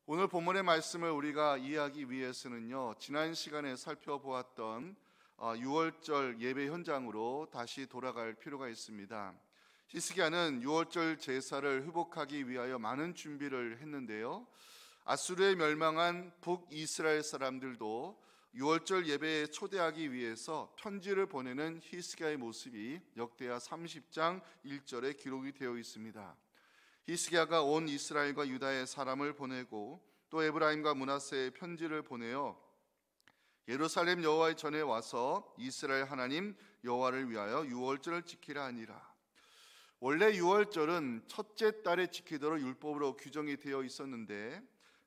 오늘 본문의 말씀을 우리가 이해하기 위해서는요, 지난 시간에 살펴보았던 6월절 예배 현장으로 다시 돌아갈 필요가 있습니다. 히스기야는 6월절 제사를 회복하기 위하여 많은 준비를 했는데요, 아수르에 멸망한 북이스라엘 사람들도 6월절 예배에 초대하기 위해서 편지를 보내는 히스기야의 모습이 역대하 30장 1절에 기록이 되어 있습니다. 히스기야가 온 이스라엘과 유다의 사람을 보내고 또 에브라임과 므낫세에 편지를 보내어 예루살렘 여호와의 전에 와서 이스라엘 하나님 여호와를 위하여 유월절을 지키라 하니라. 원래 유월절은 첫째 달에 지키도록 율법으로 규정이 되어 있었는데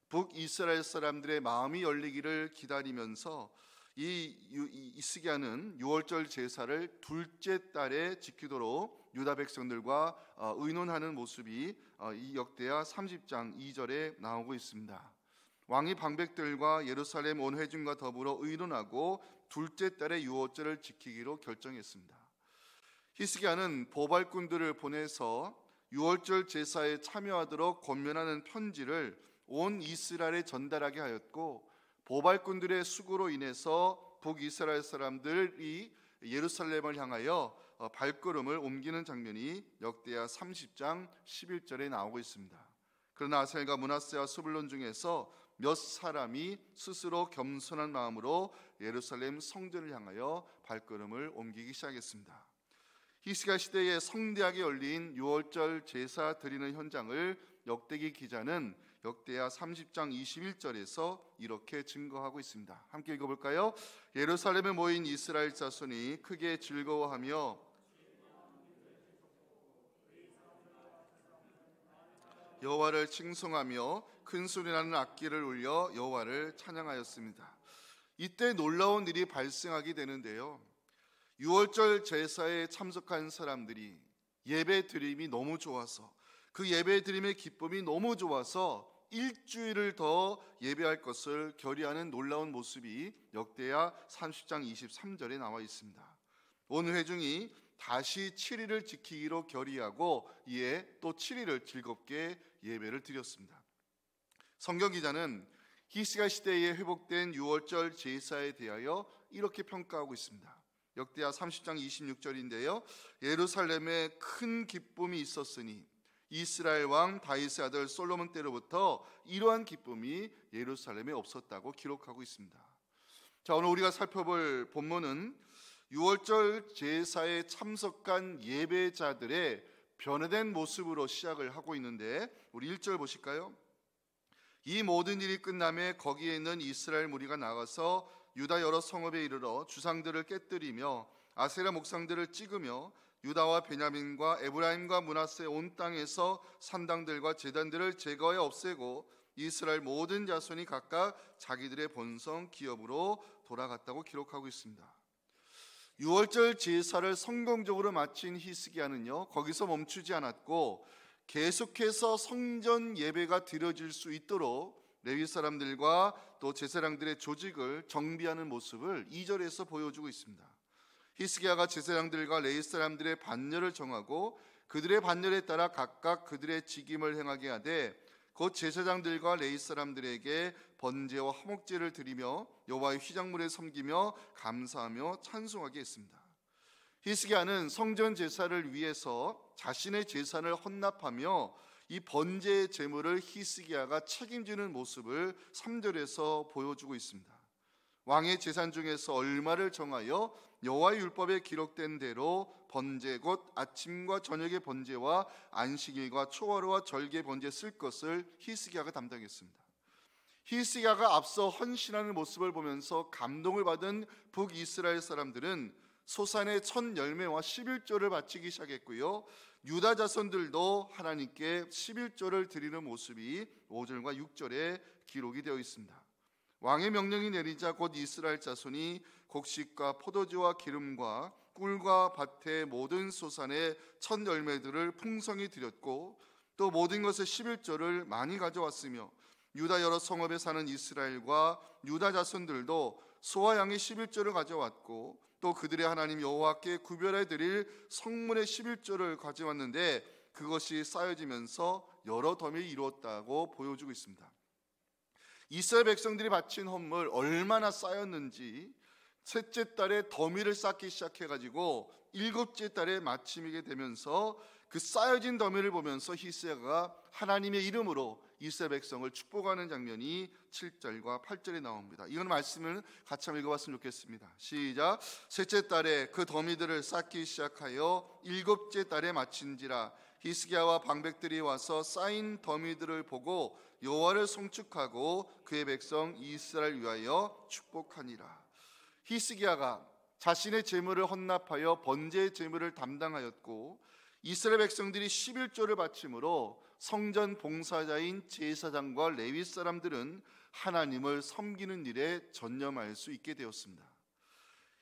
북이스라엘 사람들의 마음이 열리기를 기다리면서 히스기야는 유월절 제사를 둘째 달에 지키도록 유다 백성들과 의논하는 모습이 이 역대하 30장 2절에 나오고 있습니다. 왕이 방백들과 예루살렘 온 회중과 더불어 의논하고 둘째 달에 유월절을 지키기로 결정했습니다. 히스기야는 보발꾼들을 보내서 유월절 제사에 참여하도록 권면하는 편지를 온 이스라엘에 전달하게 하였고, 보발꾼들의 수고로 인해서 북이스라엘 사람들이 예루살렘을 향하여 발걸음을 옮기는 장면이 역대하 30장 11절에 나오고 있습니다. 그러나 아셀과 므낫세와 스불론 중에서 몇 사람이 스스로 겸손한 마음으로 예루살렘 성전을 향하여 발걸음을 옮기기 시작했습니다. 히스기야 시대에 성대하게 열린 유월절 제사 드리는 현장을 역대기 기자는 역대하 30장 21절에서 이렇게 증거하고 있습니다. 함께 읽어볼까요? 예루살렘에 모인 이스라엘 자손이 크게 즐거워하며 여호와를 칭송하며 큰 소리나는 악기를 울려 여호와를 찬양하였습니다. 이때 놀라운 일이 발생하게 되는데요, 유월절 제사에 참석한 사람들이 예배 드림이 너무 좋아서, 그 예배 드림의 기쁨이 너무 좋아서 일주일을 더 예배할 것을 결의하는 놀라운 모습이 역대하 30장 23절에 나와 있습니다. 온 회중이 다시 7일을 지키기로 결의하고 이에 또 7일을 즐겁게 예배를 드렸습니다. 성경 기자는 히스기야 시대에 회복된 유월절 제사에 대하여 이렇게 평가하고 있습니다. 역대하 30장 26절인데요, 예루살렘에 큰 기쁨이 있었으니 이스라엘 왕 다윗의 아들 솔로몬 때로부터 이러한 기쁨이 예루살렘에 없었다고 기록하고 있습니다. 자, 오늘 우리가 살펴볼 본문은 유월절 제사에 참석한 예배자들의 변화된 모습으로 시작을 하고 있는데, 우리 1절 보실까요? 이 모든 일이 끝남에 거기에 있는 이스라엘 무리가 나가서 유다 여러 성읍에 이르러 주상들을 깨뜨리며 아세라 목상들을 찍으며 유다와 베냐민과 에브라임과 므낫세 온 땅에서 산당들과 제단들을 제거해 없애고 이스라엘 모든 자손이 각각 자기들의 본성 기업으로 돌아갔다고 기록하고 있습니다. 유월절 제사를 성공적으로 마친 히스기야는요, 거기서 멈추지 않았고 계속해서 성전 예배가 드려질 수 있도록 레위 사람들과 또 제사장들의 조직을 정비하는 모습을 2절에서 보여주고 있습니다. 히스기야가 제사장들과 레위 사람들의 반열을 정하고 그들의 반열에 따라 각각 그들의 직임을 행하게 하되 곧 제사장들과 레위 사람들에게 번제와 화목제를 드리며 여호와의 휘장물에 섬기며 감사하며 찬송하게 했습니다. 히스기야는 성전 제사를 위해서 자신의 재산을 헌납하며 이 번제의 제물을 히스기야가 책임지는 모습을 3절에서 보여주고 있습니다. 왕의 재산 중에서 얼마를 정하여 여호와의 율법에 기록된 대로 번제 곧 아침과 저녁의 번제와 안식일과 초하루와 절개 번제 쓸 것을 히스기야가 담당했습니다. 히스기야가 앞서 헌신하는 모습을 보면서 감동을 받은 북이스라엘 사람들은 소산의 첫 열매와 11조를 바치기 시작했고요, 유다 자손들도 하나님께 11조를 드리는 모습이 5절과 6절에 기록이 되어 있습니다. 왕의 명령이 내리자 곧 이스라엘 자손이 곡식과 포도주와 기름과 꿀과 밭의 모든 소산의 첫 열매들을 풍성히 드렸고 또 모든 것의 11조를 많이 가져왔으며 유다 여러 성읍에 사는 이스라엘과 유다 자손들도 소와 양의 11조를 가져왔고 또 그들의 하나님 여호와께 구별해 드릴 성문의 11조를 가져왔는데 그것이 쌓여지면서 여러 덤이 이루었다고 보여주고 있습니다. 이스라엘 백성들이 바친 헌물 얼마나 쌓였는지 셋째 달에 더미를 쌓기 시작해가지고 일곱째 달에 마침이게 되면서 그 쌓여진 더미를 보면서 히스기야가 하나님의 이름으로 이스라엘 백성을 축복하는 장면이 7절과 8절에 나옵니다. 이건 말씀을 같이 한번 읽어봤으면 좋겠습니다. 시작. 셋째 달에 그 더미들을 쌓기 시작하여 일곱째 달에 마친지라. 히스기야와 방백들이 와서 쌓인 더미들을 보고 여호와를 송축하고 그의 백성 이스라엘 위하여 축복하니라. 히스기야가 자신의 재물을 헌납하여 번제의 재물을 담당하였고 이스라엘 백성들이 11조를 바침으로 성전 봉사자인 제사장과 레위 사람들은 하나님을 섬기는 일에 전념할 수 있게 되었습니다.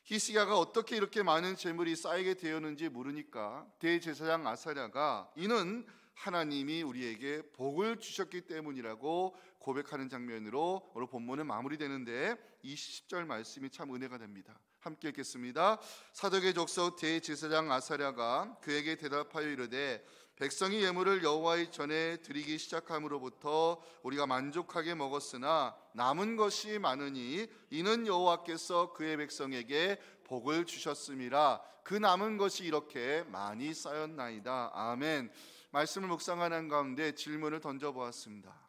히스기야가 어떻게 이렇게 많은 재물이 쌓이게 되었는지 물으니까 대제사장 아사랴가 이는 하나님이 우리에게 복을 주셨기 때문이라고 고백하는 장면으로 오늘 본문은 마무리되는데 이 10절 말씀이 참 은혜가 됩니다. 함께 읽겠습니다. 사독의 족속 대제사장 아사랴가 그에게 대답하여 이르되 백성이 예물을 여호와의 전에 드리기 시작함으로부터 우리가 만족하게 먹었으나 남은 것이 많으니 이는 여호와께서 그의 백성에게 복을 주셨음이라. 그 남은 것이 이렇게 많이 쌓였나이다. 아멘. 말씀을 묵상하는 가운데 질문을 던져보았습니다.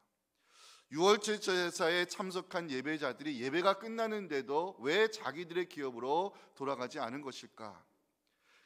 6월절 제사에 참석한 예배자들이 예배가 끝나는데도 왜 자기들의 기업으로 돌아가지 않은 것일까?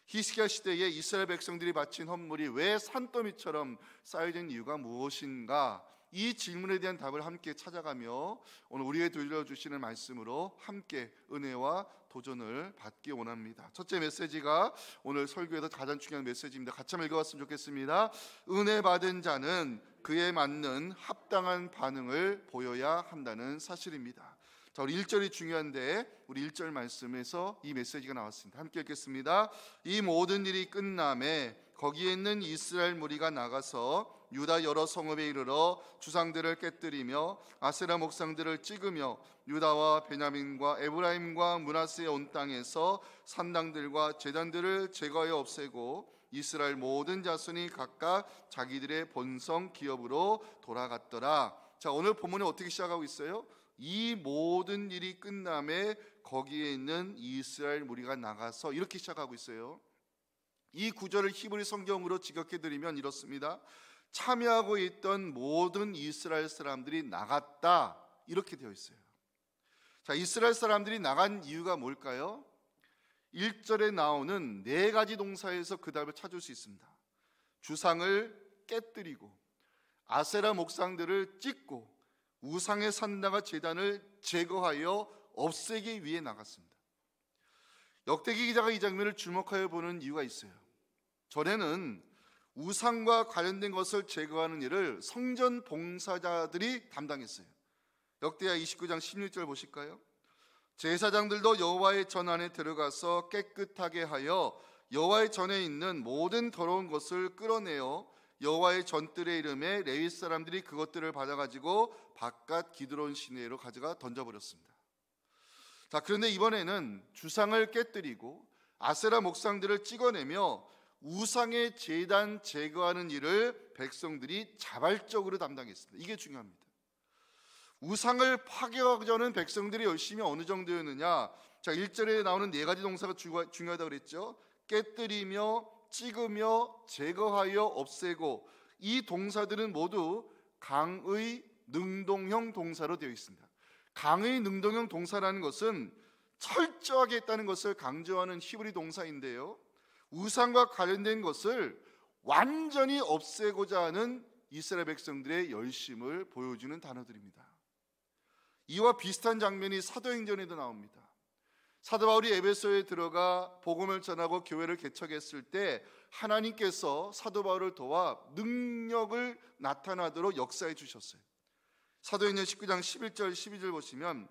히스기야 시대에 이스라엘 백성들이 바친 헌물이 왜 산더미처럼 쌓여진 이유가 무엇인가? 이 질문에 대한 답을 함께 찾아가며 오늘 우리에게 들려주시는 말씀으로 함께 은혜와 도전을 받기 원합니다. 첫째 메시지가 오늘 설교에서 가장 중요한 메시지입니다. 같이 한번 읽어봤으면 좋겠습니다. 은혜 받은 자는 그에 맞는 합당한 반응을 보여야 한다는 사실입니다. 자, 우리 1절이 중요한데 우리 1절 말씀에서 이 메시지가 나왔습니다. 함께 읽겠습니다. 이 모든 일이 끝남에 거기에 있는 이스라엘 무리가 나가서 유다 여러 성읍에 이르러 주상들을 깨뜨리며 아세라 목상들을 찍으며 유다와 베냐민과 에브라임과 므낫세의 온 땅에서 산당들과 제단들을 제거하여 없애고 이스라엘 모든 자손이 각각 자기들의 본성 기업으로 돌아갔더라. 자, 오늘 본문이 어떻게 시작하고 있어요? 이 모든 일이 끝남에 거기에 있는 이스라엘 무리가 나가서 이렇게 시작하고 있어요. 이 구절을 히브리 성경으로 직역해드리면 이렇습니다. 참여하고 있던 모든 이스라엘 사람들이 나갔다, 이렇게 되어 있어요. 자, 이스라엘 사람들이 나간 이유가 뭘까요? 1절에 나오는 네 가지 동사에서 그 답을 찾을 수 있습니다. 주상을 깨뜨리고 아세라 목상들을 찍고 우상의 산당과 제단을 제거하여 없애기 위해 나갔습니다. 역대기 기자가 이 장면을 주목하여 보는 이유가 있어요. 전에는 우상과 관련된 것을 제거하는 일을 성전 봉사자들이 담당했어요. 역대하 29장 16절 보실까요? 제사장들도 여호와의 전 안에 들어가서 깨끗하게 하여 여호와의 전에 있는 모든 더러운 것을 끌어내어 여호와의 전뜰의 이름에 레위 사람들이 그것들을 받아가지고 바깥 기드론 시내로 가져가 던져버렸습니다. 자, 그런데 이번에는 주상을 깨뜨리고 아세라 목상들을 찍어내며 우상의 제단 제거하는 일을 백성들이 자발적으로 담당했습니다. 이게 중요합니다. 우상을 파괴하기 전에 백성들이 열심히 어느 정도였느냐? 자, 1절에 나오는 네 가지 동사가 중요하다고 그랬죠. 깨뜨리며, 찍으며, 제거하여, 없애고, 이 동사들은 모두 강의 능동형 동사로 되어 있습니다. 강의 능동형 동사라는 것은 철저하게 했다는 것을 강조하는 히브리 동사인데요, 우상과 관련된 것을 완전히 없애고자 하는 이스라엘 백성들의 열심을 보여주는 단어들입니다. 이와 비슷한 장면이 사도행전에도 나옵니다. 사도 바울이 에베소에 들어가 복음을 전하고 교회를 개척했을 때 하나님께서 사도 바울을 도와 능력을 나타나도록 역사해 주셨어요. 사도행전 19장 11절 12절 보시면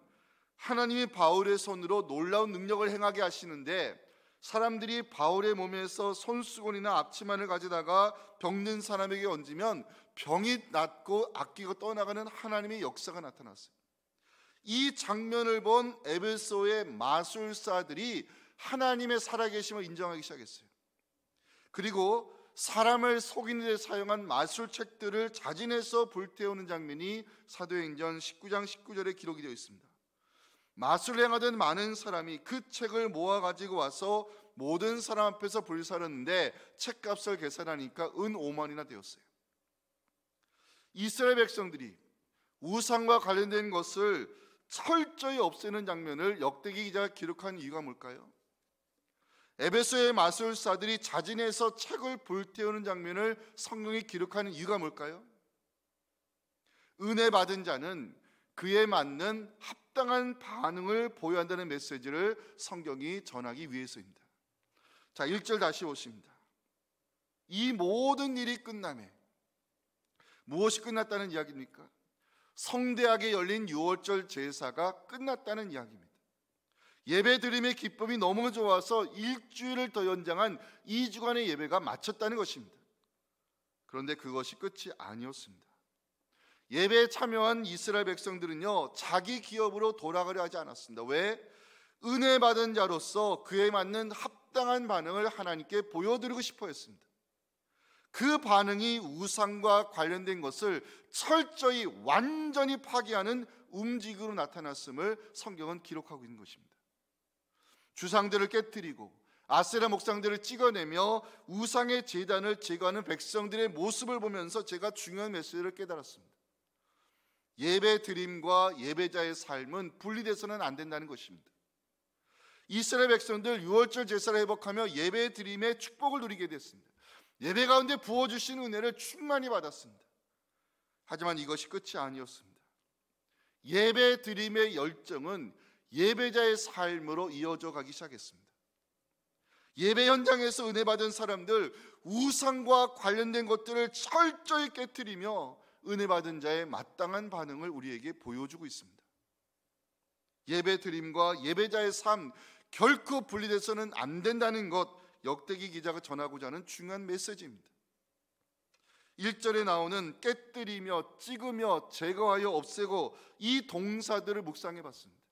하나님이 바울의 손으로 놀라운 능력을 행하게 하시는데 사람들이 바울의 몸에서 손수건이나 앞치마를 가져다가 병든 사람에게 얹으면 병이 낫고 악기가 떠나가는 하나님의 역사가 나타났어요. 이 장면을 본 에베소의 마술사들이 하나님의 살아계심을 인정하기 시작했어요. 그리고 사람을 속이는 데 사용한 마술책들을 자진해서 불태우는 장면이 사도행전 19장 19절에 기록이 되어 있습니다. 마술을 행하던 많은 사람이 그 책을 모아 가지고 와서 모든 사람 앞에서 불사르는데 책값을 계산하니까 은 5만이나 되었어요. 이스라엘 백성들이 우상과 관련된 것을 철저히 없애는 장면을 역대기 기자가 기록한 이유가 뭘까요? 에베소의 마술사들이 자진해서 책을 불태우는 장면을 성경이 기록하는 이유가 뭘까요? 은혜 받은 자는 그에 맞는 합당한 반응을 보여야 한다는 메시지를 성경이 전하기 위해서입니다. 자, 1절 다시 보십니다. 이 모든 일이 끝남에 무엇이 끝났다는 이야기입니까? 성대하게 열린 6월절 제사가 끝났다는 이야기입니다. 예배드림의 기쁨이 너무 좋아서 일주일을 더 연장한 2주간의 예배가 마쳤다는 것입니다. 그런데 그것이 끝이 아니었습니다. 예배에 참여한 이스라엘 백성들은요, 자기 기업으로 돌아가려 하지 않았습니다. 왜? 은혜 받은 자로서 그에 맞는 합당한 반응을 하나님께 보여드리고 싶어 했습니다. 그 반응이 우상과 관련된 것을 철저히 완전히 파괴하는 움직임으로 나타났음을 성경은 기록하고 있는 것입니다. 주상들을 깨뜨리고 아세라 목상들을 찍어내며 우상의 제단을 제거하는 백성들의 모습을 보면서 제가 중요한 메시지를 깨달았습니다. 예배 드림과 예배자의 삶은 분리돼서는 안 된다는 것입니다. 이스라엘 백성들 6월절 제사를 회복하며 예배 드림의 축복을 누리게 됐습니다. 예배 가운데 부어주신 은혜를 충만히 받았습니다. 하지만 이것이 끝이 아니었습니다. 예배 드림의 열정은 예배자의 삶으로 이어져 가기 시작했습니다. 예배 현장에서 은혜 받은 사람들, 우상과 관련된 것들을 철저히 깨트리며 은혜 받은 자의 마땅한 반응을 우리에게 보여주고 있습니다. 예배 드림과 예배자의 삶 결코 분리돼서는 안 된다는 것, 역대기 기자가 전하고자 하는 중요한 메시지입니다. 1절에 나오는 깨뜨리며 찍으며 제거하여 없애고 이 동사들을 묵상해 봤습니다.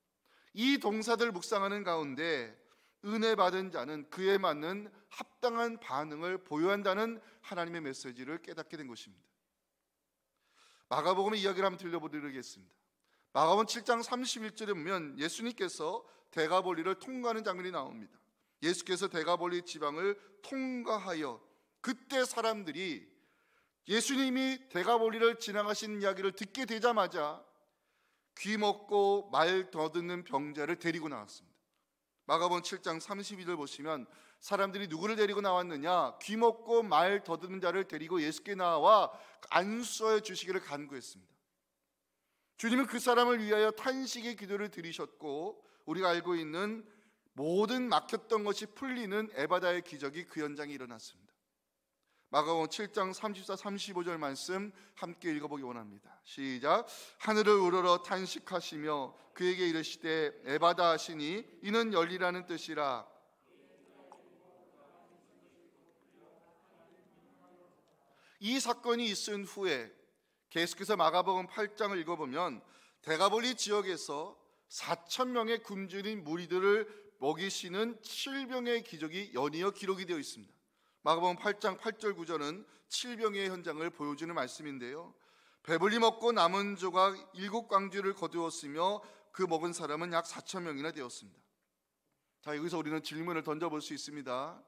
이 동사들을 묵상하는 가운데 은혜 받은 자는 그에 맞는 합당한 반응을 보여한다는 하나님의 메시지를 깨닫게 된 것입니다. 마가복음의 이야기를 한번 들려드리겠습니다. 마가복음 7장 31절에 보면 예수님께서 대가볼리를 통과하는 장면이 나옵니다. 예수께서 대가볼리 지방을 통과하여 그때 사람들이 예수님이 대가볼리를 지나가신 이야기를 듣게 되자마자 귀 먹고 말 더듬는 병자를 데리고 나왔습니다. 마가복음 7장 32절 보시면 사람들이 누구를 데리고 나왔느냐? 귀 먹고 말 더듬는 자를 데리고 예수께 나와 안수하여 주시기를 간구했습니다. 주님은 그 사람을 위하여 탄식의 기도를 드리셨고 우리가 알고 있는 모든 막혔던 것이 풀리는 에바다의 기적이 그 현장에 일어났습니다. 마가복음 7장 34, 35절 말씀 함께 읽어보기 원합니다. 시작. 하늘을 우러러 탄식하시며 그에게 이르시되 에바다 하시니 이는 열리라는 뜻이라. 이 사건이 있은 후에 계속해서 마가복음 8장을 읽어보면 대가볼리 지역에서 4,000명의 굶주린 무리들을 먹이시는 7병의 기적이 연이어 기록이 되어 있습니다. 마가복음 8장 8절 9절은 7병의 현장을 보여주는 말씀인데요, 배불리 먹고 남은 조각 7광주를 거두었으며 그 먹은 사람은 약 4,000명이나 되었습니다. 자, 여기서 우리는 질문을 던져볼 수 있습니다.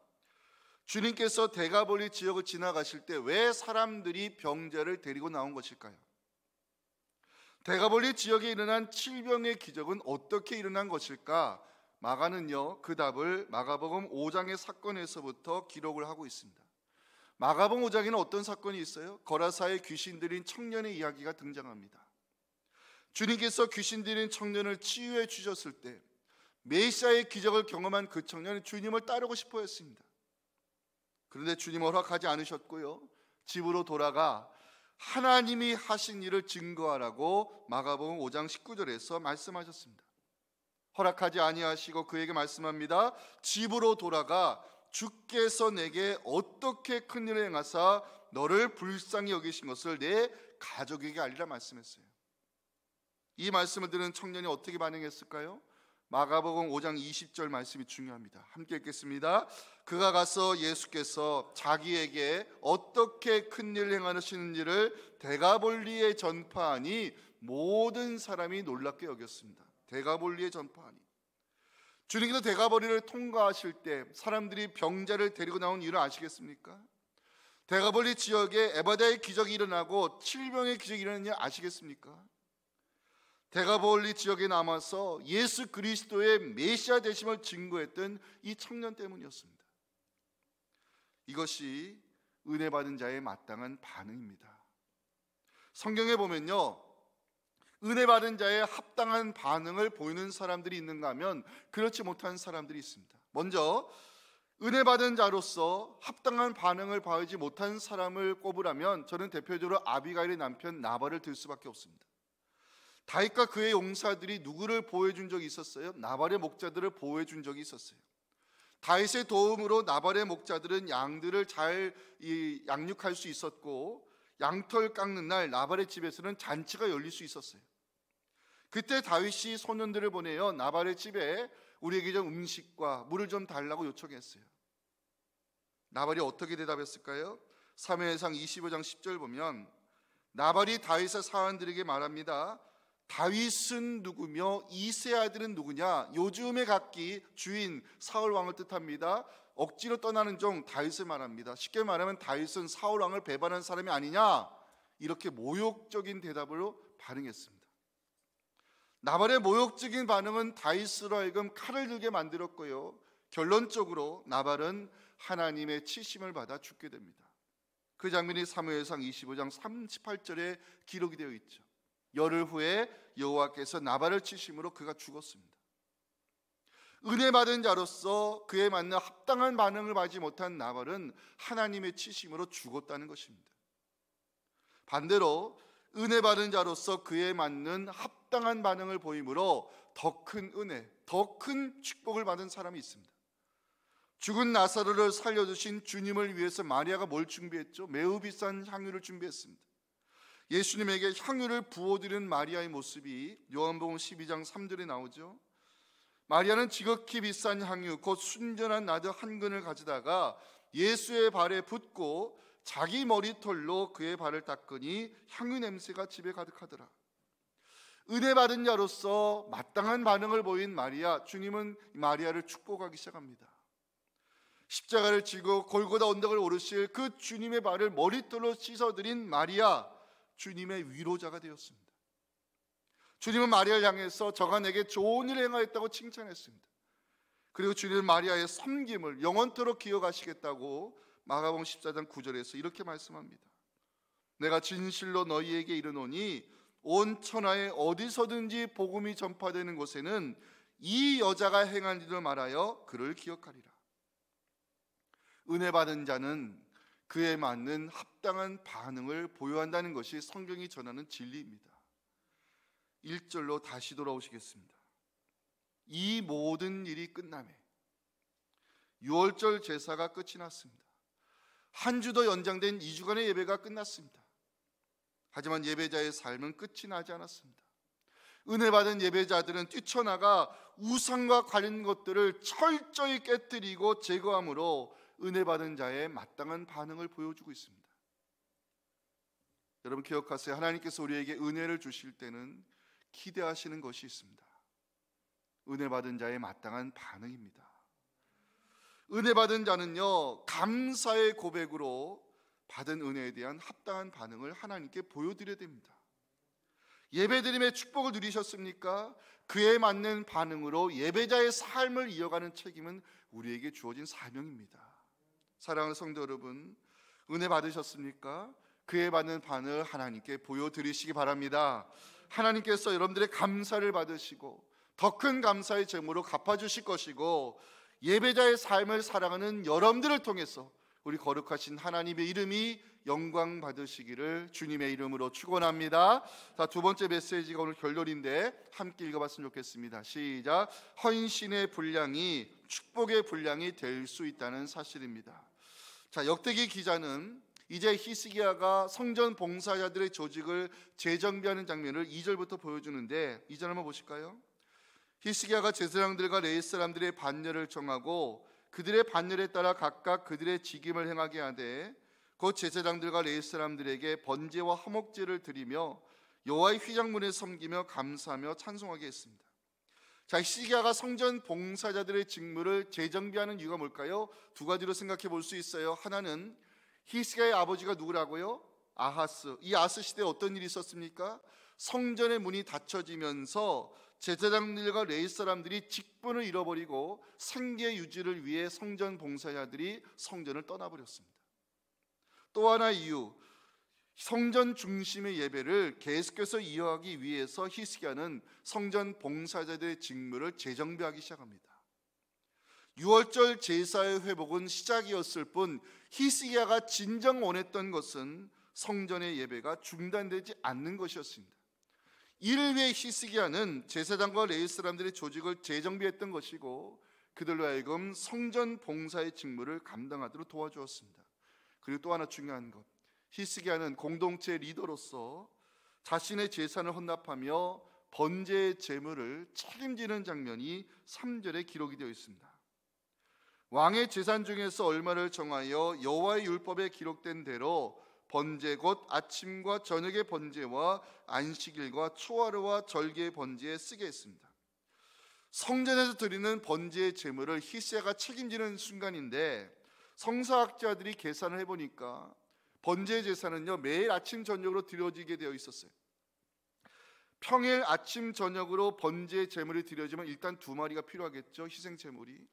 주님께서 대가볼리 지역을 지나가실 때 왜 사람들이 병자를 데리고 나온 것일까요? 대가볼리 지역에 일어난 7병의 기적은 어떻게 일어난 것일까? 마가는요, 그 답을 마가복음 5장의 사건에서부터 기록을 하고 있습니다. 마가복음 5장에는 어떤 사건이 있어요? 거라사의 귀신 들린 청년의 이야기가 등장합니다. 주님께서 귀신 들린 청년을 치유해 주셨을 때 메시아의 기적을 경험한 그 청년은 주님을 따르고 싶어 했습니다. 그런데 주님 허락하지 않으셨고요, 집으로 돌아가 하나님이 하신 일을 증거하라고 마가복음 5장 19절에서 말씀하셨습니다. 허락하지 아니하시고 그에게 말씀합니다. 집으로 돌아가 주께서 내게 어떻게 큰 일을 행하사 너를 불쌍히 여기신 것을 내 가족에게 알리라 말씀했어요. 이 말씀을 들은 청년이 어떻게 반응했을까요? 마가복음 5장 20절 말씀이 중요합니다. 함께 읽겠습니다. 그가 가서 예수께서 자기에게 어떻게 큰 일을 행하시는지를 데가볼리에 전파하니 모든 사람이 놀랍게 여겼습니다. 데가볼리에 전파하니. 주님께서 데가볼리를 통과하실 때 사람들이 병자를 데리고 나온 이유를 아시겠습니까? 데가볼리 지역에 에바다의 기적이 일어나고 7병의 기적이 일어났는지 아시겠습니까? 데가볼리 지역에 남아서 예수 그리스도의 메시아 되심을 증거했던 이 청년 때문이었습니다. 이것이 은혜 받은 자의 마땅한 반응입니다. 성경에 보면요, 은혜 받은 자의 합당한 반응을 보이는 사람들이 있는가 하면 그렇지 못한 사람들이 있습니다. 먼저 은혜 받은 자로서 합당한 반응을 보이지 못한 사람을 꼽으라면 저는 대표적으로 아비가일의 남편 나발을 들 수밖에 없습니다. 다윗과 그의 용사들이 누구를 보호해 준 적이 있었어요? 나발의 목자들을 보호해 준 적이 있었어요. 다윗의 도움으로 나발의 목자들은 양들을 잘 양육할 수 있었고, 양털 깎는 날 나발의 집에서는 잔치가 열릴 수 있었어요. 그때 다윗이 소년들을 보내어 나발의 집에 우리에게 좀 음식과 물을 좀 달라고 요청했어요. 나발이 어떻게 대답했을까요? 사무엘상 25장 10절 보면 나발이 다윗의 사원들에게 말합니다. 다윗은 누구며 이세 아들은 누구냐? 요즘에 각기 주인 사울 왕을 뜻합니다. 억지로 떠나는 종 다윗을 말합니다. 쉽게 말하면 다윗은 사울 왕을 배반한 사람이 아니냐? 이렇게 모욕적인 대답으로 반응했습니다. 나발의 모욕적인 반응은 다윗으로 하여금 칼을 들게 만들었고요, 결론적으로 나발은 하나님의 치심을 받아 죽게 됩니다. 그 장면이 사무엘상 25장 38절에 기록이 되어 있죠. 열흘 후에 여호와께서 나발을 치심으로 그가 죽었습니다. 은혜 받은 자로서 그에 맞는 합당한 반응을 받지 못한 나발은 하나님의 치심으로 죽었다는 것입니다. 반대로 은혜 받은 자로서 그에 맞는 합당한 반응을 보임으로 더 큰 은혜, 더 큰 축복을 받은 사람이 있습니다. 죽은 나사로를 살려주신 주님을 위해서 마리아가 뭘 준비했죠? 매우 비싼 향유를 준비했습니다. 예수님에게 향유를 부어드리는 마리아의 모습이 요한복음 12장 3절에 나오죠. 마리아는 지극히 비싼 향유 곧 순전한 나드 한 근을 가져다가 예수의 발에 붓고 자기 머리털로 그의 발을 닦으니 향유 냄새가 집에 가득하더라. 은혜 받은 자로서 마땅한 반응을 보인 마리아, 주님은 마리아를 축복하기 시작합니다. 십자가를 지고 골고다 언덕을 오르실 그 주님의 발을 머리털로 씻어드린 마리아, 주님의 위로자가 되었습니다. 주님은 마리아를 향해서 저가 내게 좋은 일을 행하였다고 칭찬했습니다. 그리고 주님은 마리아의 섬김을 영원토록 기억하시겠다고 마가복음 14장 9절에서 이렇게 말씀합니다. 내가 진실로 너희에게 이르노니 온 천하에 어디서든지 복음이 전파되는 곳에는 이 여자가 행한 일을 말하여 그를 기억하리라. 은혜 받은 자는 그에 맞는 합당한 반응을 보여야 한다는 것이 성경이 전하는 진리입니다. 1절로 다시 돌아오시겠습니다. 이 모든 일이 끝남에 6월절 제사가 끝이 났습니다. 한 주 더 연장된 2주간의 예배가 끝났습니다. 하지만 예배자의 삶은 끝이 나지 않았습니다. 은혜 받은 예배자들은 뛰쳐나가 우상과 관련 것들을 철저히 깨뜨리고 제거함으로 은혜 받은 자의 마땅한 반응을 보여주고 있습니다. 여러분 기억하세요. 하나님께서 우리에게 은혜를 주실 때는 기대하시는 것이 있습니다. 은혜 받은 자의 마땅한 반응입니다. 은혜 받은 자는요, 감사의 고백으로 받은 은혜에 대한 합당한 반응을 하나님께 보여드려야 됩니다. 예배드림의 축복을 누리셨습니까? 그에 맞는 반응으로 예배자의 삶을 이어가는 책임은 우리에게 주어진 사명입니다. 사랑하는 성도 여러분, 은혜 받으셨습니까? 그에 맞는 반응을 하나님께 보여드리시기 바랍니다. 하나님께서 여러분들의 감사를 받으시고 더 큰 감사의 제물로 갚아주실 것이고, 예배자의 삶을 살아가는 여러분들을 통해서 우리 거룩하신 하나님의 이름이 영광 받으시기를 주님의 이름으로 축원합니다. 자, 두 번째 메시지가 오늘 결론인데 함께 읽어봤으면 좋겠습니다. 시작. 헌신의 분량이 축복의 분량이 될 수 있다는 사실입니다. 자, 역대기 기자는 이제 히스기야가 성전 봉사자들의 조직을 재정비하는 장면을 2절부터 보여주는데 2절 한번 보실까요? 히스기야가 제사장들과 레위 사람들의 반열을 정하고 그들의 반열에 따라 각각 그들의 직임을 행하게 하되 곧 제사장들과 레위 사람들에게 번제와 화목제를 드리며 여호와의 휘장문에 섬기며 감사하며 찬송하게 했습니다. 자, 히스기야가 성전 봉사자들의 직무를 재정비하는 이유가 뭘까요? 두 가지로 생각해 볼 수 있어요. 하나는 히스기야의 아버지가 누구라고요? 아하스. 이 아하스 시대에 어떤 일이 있었습니까? 성전의 문이 닫혀지면서 제사장들과 레위 사람들이 직분을 잃어버리고 생계 유지를 위해 성전 봉사자들이 성전을 떠나버렸습니다. 또 하나 이유, 성전 중심의 예배를 계속해서 이어가기 위해서 히스기야는 성전 봉사자들의 직무를 재정비하기 시작합니다. 유월절 제사의 회복은 시작이었을 뿐 히스기야가 진정 원했던 것은 성전의 예배가 중단되지 않는 것이었습니다. 이를 위해 히스기야는 제사장과 레위 사람들의 조직을 재정비했던 것이고 그들로 하여금 성전 봉사의 직무를 감당하도록 도와주었습니다. 그리고 또 하나 중요한 것, 히스기야는 공동체 리더로서 자신의 재산을 헌납하며 번제의 제물을 책임지는 장면이 3절에 기록이 되어 있습니다. 왕의 재산 중에서 얼마를 정하여 여호와의 율법에 기록된 대로 번제 곧 아침과 저녁의 번제와 안식일과 초하루와 절기의 번제에 쓰게 했습니다. 성전에서 드리는 번제의 제물을 히스기야가 책임지는 순간인데 성사학자들이 계산을 해보니까 번제 제사는요 매일 아침 저녁으로 드려지게 되어 있었어요. 평일 아침 저녁으로 번제 제물이 드려지면 일단 2마리가 필요하겠죠, 희생 제물이.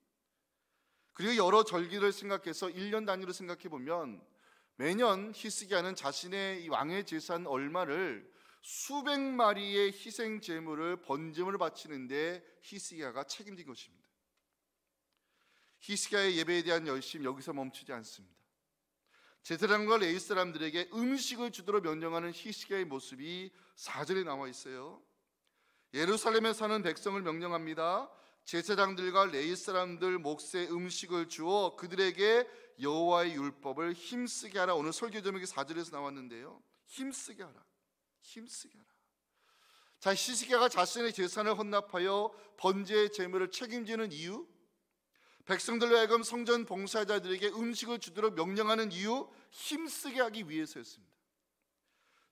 그리고 여러 절기를 생각해서 1년 단위로 생각해 보면 매년 히스기야는 자신의 이 왕의 재산 얼마를 수백 마리의 희생 제물을 번제물을 바치는데 히스기야가 책임진 것입니다. 히스기야의 예배에 대한 열심이 여기서 멈추지 않습니다. 제사장과 레위 사람들에게 음식을 주도록 명령하는 히스기야의 모습이 4절에 나와 있어요. 예루살렘에 사는 백성을 명령합니다. 제사장들과 레위 사람들 몫의 음식을 주어 그들에게 여호와의 율법을 힘쓰게 하라. 오늘 설교 제목이 4절에서 나왔는데요, 힘쓰게 하라, 힘쓰게 하라. 자, 히스기야가 자신의 재산을 헌납하여 번제의 제물을 책임지는 이유, 백성들로 하여금 성전 봉사자들에게 음식을 주도록 명령하는 이유, 힘쓰게 하기 위해서였습니다.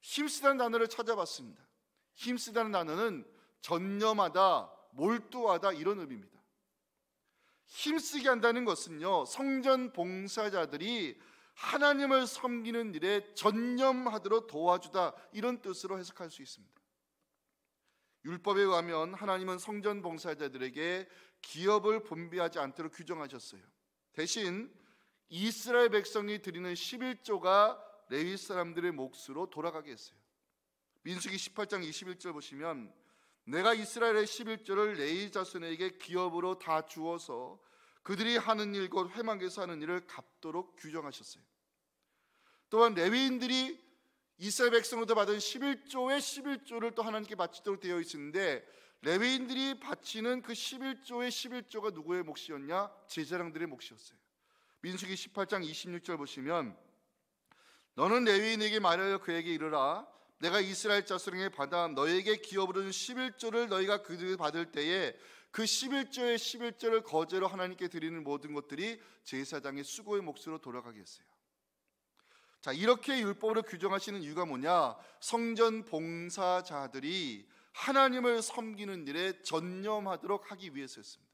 힘쓰다는 단어를 찾아봤습니다. 힘쓰다는 단어는 전념하다, 몰두하다 이런 의미입니다. 힘쓰게 한다는 것은요 성전 봉사자들이 하나님을 섬기는 일에 전념하도록 도와주다 이런 뜻으로 해석할 수 있습니다. 율법에 의하면 하나님은 성전 봉사자들에게 기업을 분배하지 않도록 규정하셨어요. 대신 이스라엘 백성이 드리는 11조가 레위 사람들의 몫으로 돌아가게 했어요. 민수기 18장 21절 보시면 내가 이스라엘의 11조를 레위 자손에게 기업으로 다 주어서 그들이 하는 일 곧 회막에서 하는 일을 갚도록 규정하셨어요. 또한 레위인들이 이스라엘 백성으로부터 받은 11조의 11조를 또 하나님께 바치도록 되어 있는데 레위인들이 바치는 그 11조의 11조가 누구의 몫이었냐? 제사장들의 몫이었어요. 민수기 18장 26절 보시면 너는 레위인에게 말하여 그에게 이르라 내가 이스라엘 자손에게 받아 너에게 기업으로 준 11조를 너희가 그들 받을 때에 그 11조의 11조를 거제로 하나님께 드리는 모든 것들이 제사장의 수고의 몫으로 돌아가게 했어요. 자, 이렇게 율법으로 규정하시는 이유가 뭐냐? 성전 봉사자들이 하나님을 섬기는 일에 전념하도록 하기 위해서였습니다.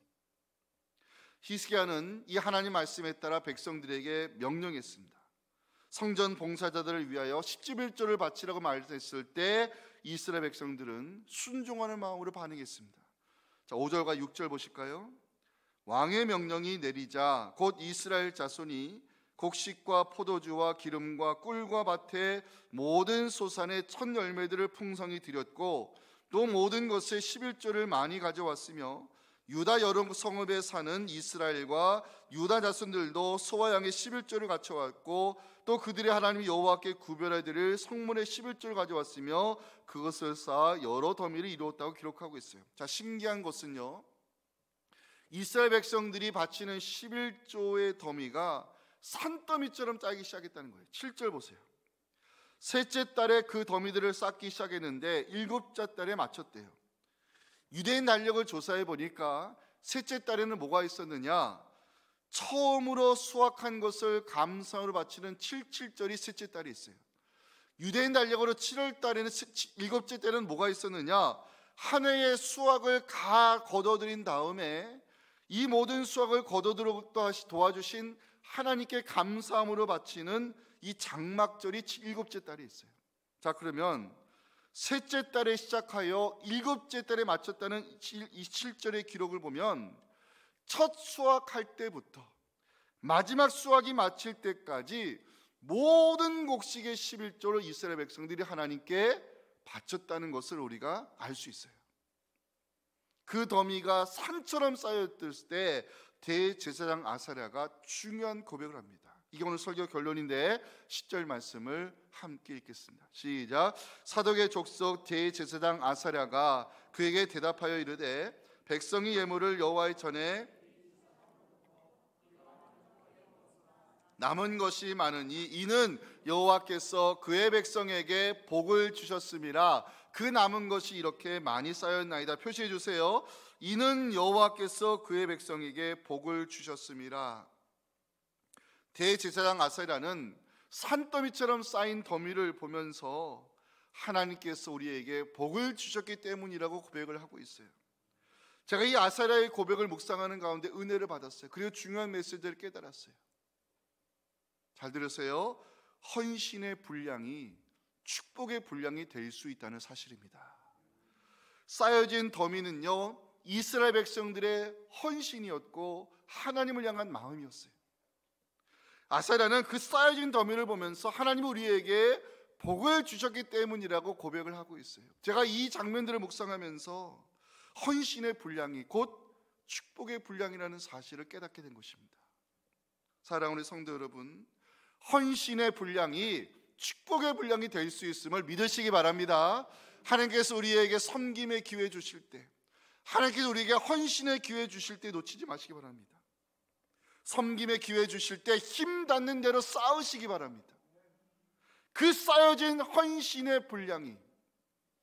히스기야는 이 하나님 말씀에 따라 백성들에게 명령했습니다. 성전 봉사자들을 위하여 11조를 바치라고 말했을 때 이스라엘 백성들은 순종하는 마음으로 반응했습니다. 자, 5절과 6절 보실까요? 왕의 명령이 내리자 곧 이스라엘 자손이 곡식과 포도주와 기름과 꿀과 밭의 모든 소산의 첫 열매들을 풍성히 드렸고 또 모든 것의 11조를 많이 가져왔으며 유다 여러 성읍에 사는 이스라엘과 유다 자손들도 소와 양의 11조를 갖춰왔고 또 그들의 하나님 여호와께 구별해 드릴 성물의 11조를 가져왔으며 그것을 쌓아 여러 더미를 이루었다고 기록하고 있어요. 자, 신기한 것은요 이스라엘 백성들이 바치는 11조의 더미가 산더미처럼 짜기 시작했다는 거예요. 7절 보세요. 셋째 달에 그 더미들을 쌓기 시작했는데 일곱째 달에 마쳤대요. 유대인 달력을 조사해 보니까 셋째 달에는 뭐가 있었느냐? 처음으로 수확한 것을 감사로 바치는 77절이 셋째 달에 있어요. 유대인 달력으로 7월 달에는 일곱째 달에는 뭐가 있었느냐? 한 해의 수확을 다 거둬들인 다음에 이 모든 수확을 거둬들어 도와주신 하나님께 감사함으로 바치는 이 장막절이 일곱째 달에 있어요. 자, 그러면 셋째 달에 시작하여 일곱째 달에 마쳤다는 이 7절의 기록을 보면 첫 수확할 때부터 마지막 수확이 마칠 때까지 모든 곡식의 11조를 이스라엘 백성들이 하나님께 바쳤다는 것을 우리가 알 수 있어요. 그 더미가 산처럼 쌓였을 때 대제사장 아사랴가 중요한 고백을 합니다. 이게 오늘 설교 결론인데 10절 말씀을 함께 읽겠습니다. 시작. 사독의 족속 대제사장 아사랴가 그에게 대답하여 이르되 백성이 예물을 여호와의 전에 남은 것이 많으니 이는 여호와께서 그의 백성에게 복을 주셨음이라. 그 남은 것이 이렇게 많이 쌓였나이다. 표시해 주세요. 이는 여호와께서 그의 백성에게 복을 주셨음이라. 대제사장 아사랴는 산더미처럼 쌓인 더미를 보면서 하나님께서 우리에게 복을 주셨기 때문이라고 고백을 하고 있어요. 제가 이 아사랴의 고백을 묵상하는 가운데 은혜를 받았어요. 그리고 중요한 메시지를 깨달았어요. 잘 들으세요. 헌신의 분량이 축복의 분량이 될 수 있다는 사실입니다. 쌓여진 더미는요, 이스라엘 백성들의 헌신이었고 하나님을 향한 마음이었어요. 아사랴는 그 쌓여진 더미를 보면서 하나님이 우리에게 복을 주셨기 때문이라고 고백을 하고 있어요. 제가 이 장면들을 묵상하면서 헌신의 분량이 곧 축복의 분량이라는 사실을 깨닫게 된 것입니다. 사랑하는 성도 여러분, 헌신의 분량이 축복의 분량이 될 수 있음을 믿으시기 바랍니다. 하나님께서 우리에게 섬김의 기회 주실 때, 하나님께서 우리에게 헌신의 기회 주실 때 놓치지 마시기 바랍니다. 섬김의 기회 주실 때 힘 닿는 대로 쌓으시기 바랍니다. 그 쌓여진 헌신의 분량이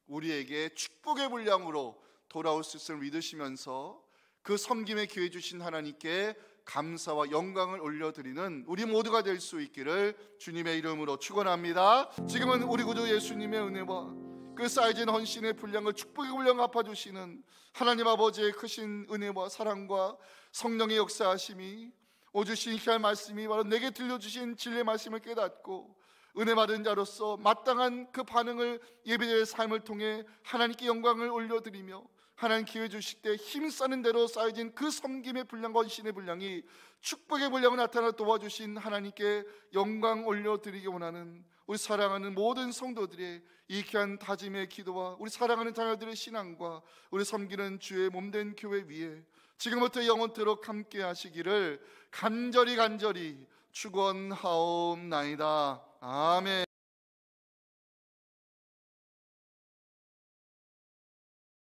우리에게 축복의 분량으로 돌아올 수 있음을 믿으시면서 그 섬김의 기회 주신 하나님께 감사와 영광을 올려드리는 우리 모두가 될 수 있기를 주님의 이름으로 축원합니다. 지금은 우리 구주 예수님의 은혜와 그 쌓여진 헌신의 분량을 축복의 분량 갚아주시는 하나님 아버지의 크신 은혜와 사랑과 성령의 역사하심이 오주신 귀한 말씀이 바로 내게 들려주신 진리의 말씀을 깨닫고 은혜 받은 자로서 마땅한 그 반응을 예배자의 삶을 통해 하나님께 영광을 올려드리며 하나님 기회 주실 때 힘쓰는 대로 쌓여진 그 섬김의 분량과 헌신의 분량이 축복의 분량으로 나타나 도와주신 하나님께 영광 올려드리기 원하는 우리 사랑하는 모든 성도들의 이 귀한 다짐의 기도와 우리 사랑하는 자녀들의 신앙과 우리 섬기는 주의 몸된 교회 위에 지금부터 영원토록 함께 하시기를 간절히 축원하옵나이다. 아멘.